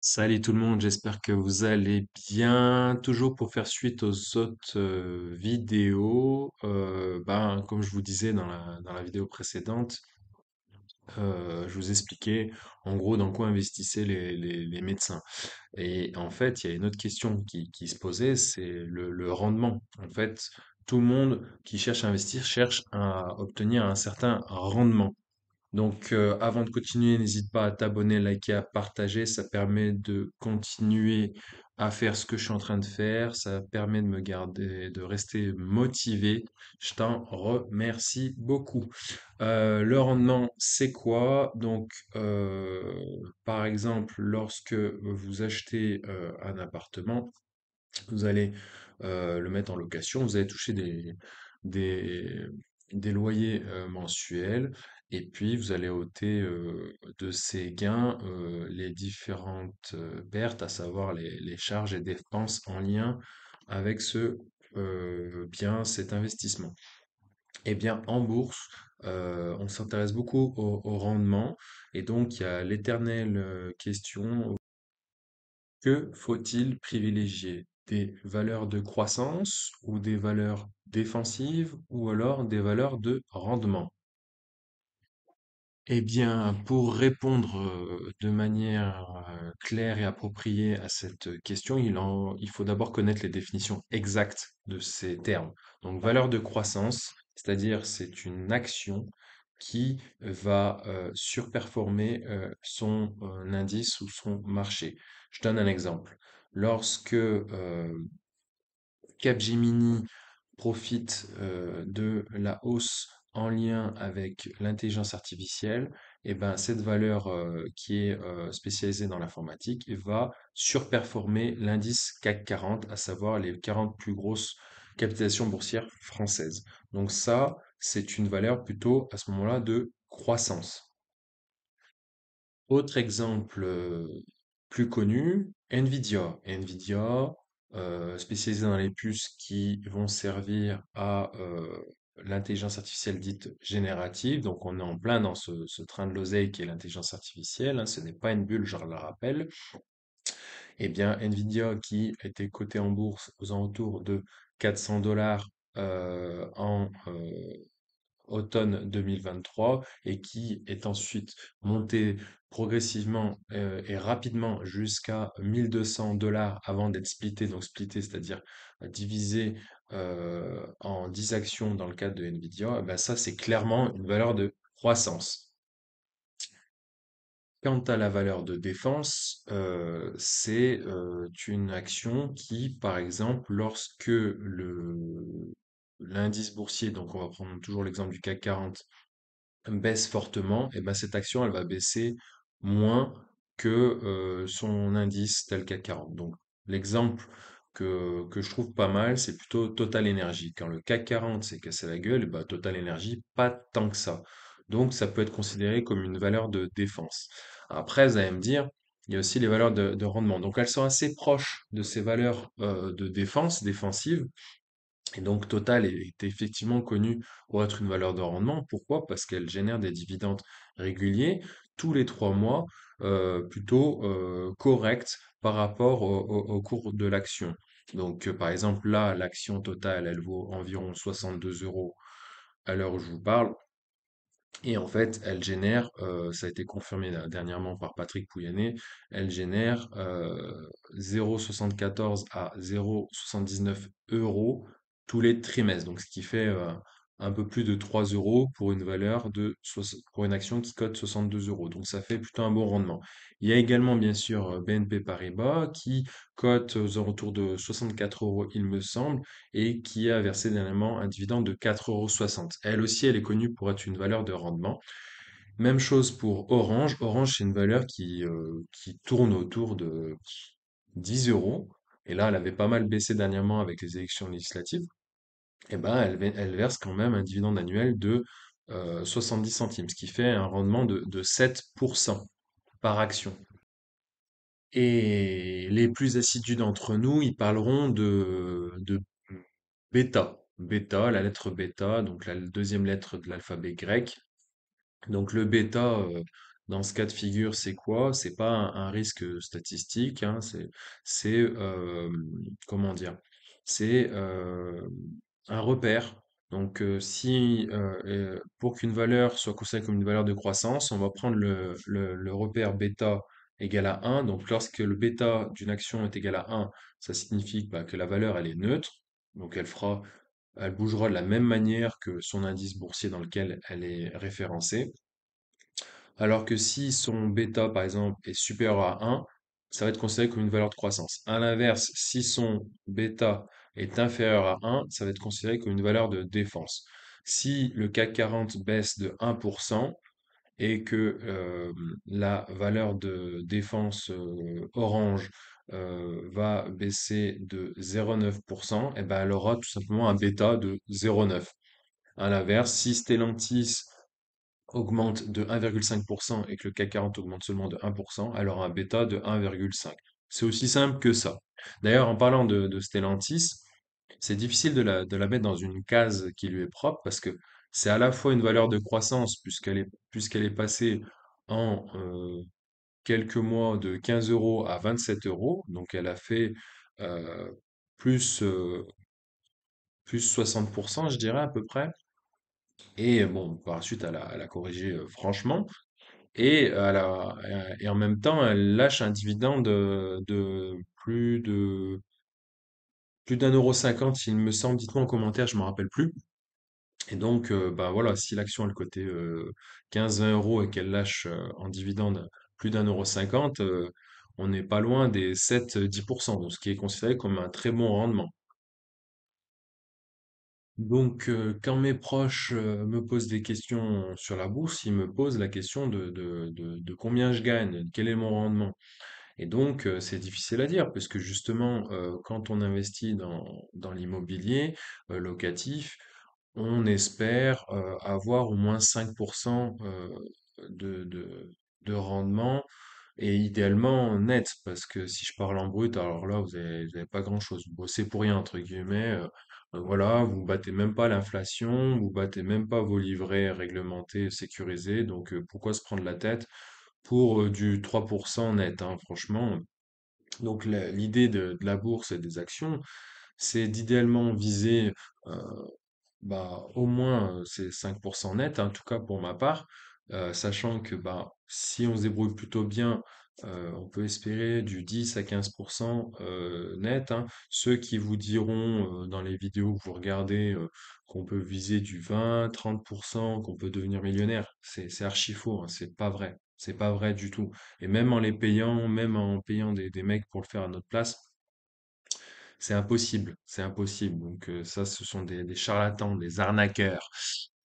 Salut tout le monde, j'espère que vous allez bien. Toujours pour faire suite aux autres vidéos, comme je vous disais dans la vidéo précédente, je vous expliquais en gros dans quoi investissaient les médecins. Et en fait, il y a une autre question qui se posait, c'est le rendement. En fait, tout le monde qui cherche à investir cherche à obtenir un certain rendement. Donc, avant de continuer, n'hésite pas à t'abonner, liker, à partager. Ça permet de continuer à faire ce que je suis en train de faire. Ça permet de me garder, de rester motivé. Je t'en remercie beaucoup. Le rendement, c'est quoi? Donc, par exemple, lorsque vous achetez un appartement, vous allez le mettre en location, vous allez toucher des, des loyers mensuels et puis vous allez ôter de ces gains les différentes pertes, à savoir les charges et dépenses en lien avec cet investissement. Eh bien, en bourse, on s'intéresse beaucoup au rendement et donc il y a l'éternelle question: que faut-il privilégier? Des valeurs de croissance ou des valeurs défensives ou alors des valeurs de rendement? Eh bien, pour répondre de manière claire et appropriée à cette question, il faut d'abord connaître les définitions exactes de ces termes. Donc, valeur de croissance, c'est-à-dire c'est une action qui va surperformer son indice ou son marché. Je donne un exemple. Lorsque Capgemini profite de la hausse en lien avec l'intelligence artificielle, et ben, cette valeur qui est spécialisée dans l'informatique va surperformer l'indice CAC 40, à savoir les 40 plus grosses capitalisations boursières françaises. Donc ça, c'est une valeur plutôt à ce moment-là de croissance. Autre exemple plus connu, Nvidia. Nvidia, spécialisé dans les puces qui vont servir à l'intelligence artificielle dite générative. Donc on est en plein dans ce train de l'oseille qui est l'intelligence artificielle, hein, ce n'est pas une bulle, je le rappelle. Eh bien, Nvidia qui était coté en bourse aux alentours de 400 dollars en automne 2023 et qui est ensuite monté progressivement et rapidement jusqu'à 1200 dollars avant d'être splitté. Donc splitté, c'est-à-dire divisé en 10 actions dans le cadre de Nvidia. Eh ben ça, c'est clairement une valeur de croissance. Quant à la valeur de défense, c'est une action qui, par exemple, lorsque l'indice boursier, donc on va prendre toujours l'exemple du CAC 40, baisse fortement, et ben cette action, elle va baisser moins que son indice tel CAC 40. Donc, l'exemple que je trouve pas mal, c'est plutôt Total Energy. Quand le CAC 40 s'est cassé la gueule, et ben Total Energy, pas tant que ça. Donc, ça peut être considéré comme une valeur de défense. Après, vous allez me dire, il y a aussi les valeurs de rendement. Donc, elles sont assez proches de ces valeurs de défense, défensives, et donc Total est effectivement connue pour être une valeur de rendement. Pourquoi? Parce qu'elle génère des dividendes réguliers tous les 3 mois, plutôt corrects par rapport au cours de l'action. Donc par exemple là, l'action Total, elle vaut environ 62 euros à l'heure où je vous parle. Et en fait, elle génère, ça a été confirmé dernièrement par Patrick Pouyanné, elle génère 0,74 à 0,79 euros tous les trimestres. Donc, ce qui fait un peu plus de 3 euros pour une valeur pour une action qui cote 62 euros. Donc, ça fait plutôt un bon rendement. Il y a également, bien sûr, BNP Paribas qui cote aux alentours de 64 euros, il me semble, et qui a versé dernièrement un dividende de 4,60 €. Elle aussi, elle est connue pour être une valeur de rendement. Même chose pour Orange. Orange, c'est une valeur qui tourne autour de 10 euros. Et là, elle avait pas mal baissé dernièrement avec les élections législatives. Et ben, elle verse quand même un dividende annuel de 70 centimes, ce qui fait un rendement de 7% par action. Et les plus assidus d'entre nous, ils parleront de bêta. Bêta, la lettre bêta, donc la deuxième lettre de l'alphabet grec. Donc le bêta, Dans ce cas de figure, c'est quoi? C'est pas un risque statistique, hein, c'est comment dire? C'est un repère. Donc, si pour qu'une valeur soit considérée comme une valeur de croissance, on va prendre le repère bêta égal à 1. Donc, lorsque le bêta d'une action est égal à 1, ça signifie bah, que la valeur elle est neutre. Donc, elle bougera de la même manière que son indice boursier dans lequel elle est référencée. Alors que si son bêta, par exemple, est supérieur à 1, ça va être considéré comme une valeur de croissance. À l'inverse, si son bêta est inférieur à 1, ça va être considéré comme une valeur de défense. Si le CAC 40 baisse de 1% et que la valeur de défense orange va baisser de 0,9%, eh ben, elle aura tout simplement un bêta de 0,9. À l'inverse, si Stellantis augmente de 1,5% et que le CAC 40 augmente seulement de 1%, alors un bêta de 1,5. C'est aussi simple que ça. D'ailleurs, en parlant de Stellantis, c'est difficile de la mettre dans une case qui lui est propre parce que c'est à la fois une valeur de croissance puisqu'elle est passée en quelques mois de 15 euros à 27 euros. Donc elle a fait euh, plus, plus 60%, je dirais à peu près. Et bon, par la suite, elle a corrigé franchement. Et en même temps, elle lâche un dividende de plus d'1,50 €, il me semble. Dites-moi en commentaire, je me rappelle plus. Et donc, bah voilà, si l'action elle cotait 15-20 euros et qu'elle lâche en dividende plus d'1,50 €, on n'est pas loin des 7-10%, donc ce qui est considéré comme un très bon rendement. Donc, quand mes proches me posent des questions sur la bourse, ils me posent la question de combien je gagne, quel est mon rendement. Et donc, c'est difficile à dire, parce que justement, quand on investit dans l'immobilier locatif, on espère avoir au moins 5% de, de, de rendement, et idéalement net, parce que si je parle en brut, alors là, vous avez pas grand-chose. Vous bossez pour rien, entre guillemets. Voilà, vous battez même pas l'inflation, vous battez même pas vos livrets réglementés, sécurisés, donc pourquoi se prendre la tête pour du 3% net, hein, franchement. Donc l'idée de la bourse et des actions, c'est d'idéalement viser bah, au moins c'est 5% net, en tout cas pour ma part, sachant que bah, si on se débrouille plutôt bien, on peut espérer du 10 à 15% net, hein. Ceux qui vous diront dans les vidéos que vous regardez qu'on peut viser du 20, 30%, qu'on peut devenir millionnaire, c'est archi faux, hein, c'est pas vrai. C'est pas vrai du tout. Et même en payant des mecs pour le faire à notre place, c'est impossible, c'est impossible. Donc ça, ce sont des charlatans, des arnaqueurs.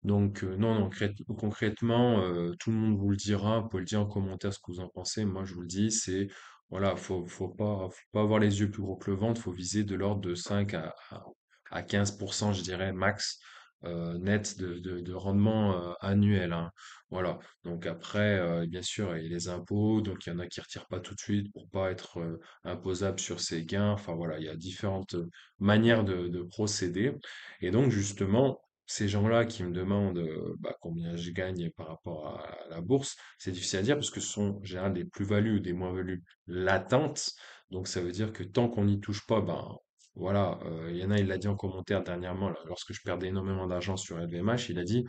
Donc non, non, concrètement, tout le monde vous le dira. Vous pouvez le dire en commentaire ce que vous en pensez. Moi, je vous le dis, c'est voilà, faut pas avoir les yeux plus gros que le ventre. Faut viser de l'ordre de 5 à 15%, je dirais, max net de rendement annuel, hein. Voilà. Donc après, bien sûr, il y a les impôts. Donc il y en a qui retirent pas tout de suite pour pas être imposable sur ses gains. Enfin voilà, il y a différentes manières de procéder. Et donc justement, ces gens-là qui me demandent bah, combien je gagne par rapport à la bourse, c'est difficile à dire parce que ce sont en général des plus-values ou des moins-values latentes. Donc ça veut dire que tant qu'on n'y touche pas, ben voilà, il y en a, il l'a dit en commentaire dernièrement, là, lorsque je perdais énormément d'argent sur LVMH, il a dit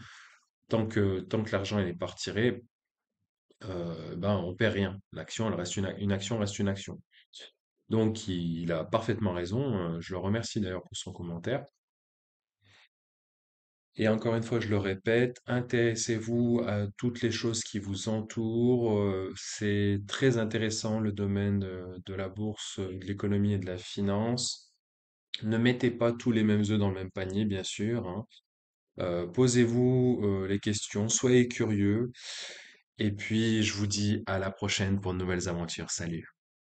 tant que l'argent il n'est pas retiré, ben on perd rien. L'action, elle reste une action reste une action. Donc il a parfaitement raison. Je le remercie d'ailleurs pour son commentaire. Et encore une fois, je le répète, intéressez-vous à toutes les choses qui vous entourent. C'est très intéressant le domaine de la bourse, de l'économie et de la finance. Ne mettez pas tous les mêmes œufs dans le même panier, bien sûr, hein. Posez-vous les questions, soyez curieux. Et puis, je vous dis à la prochaine pour de nouvelles aventures. Salut.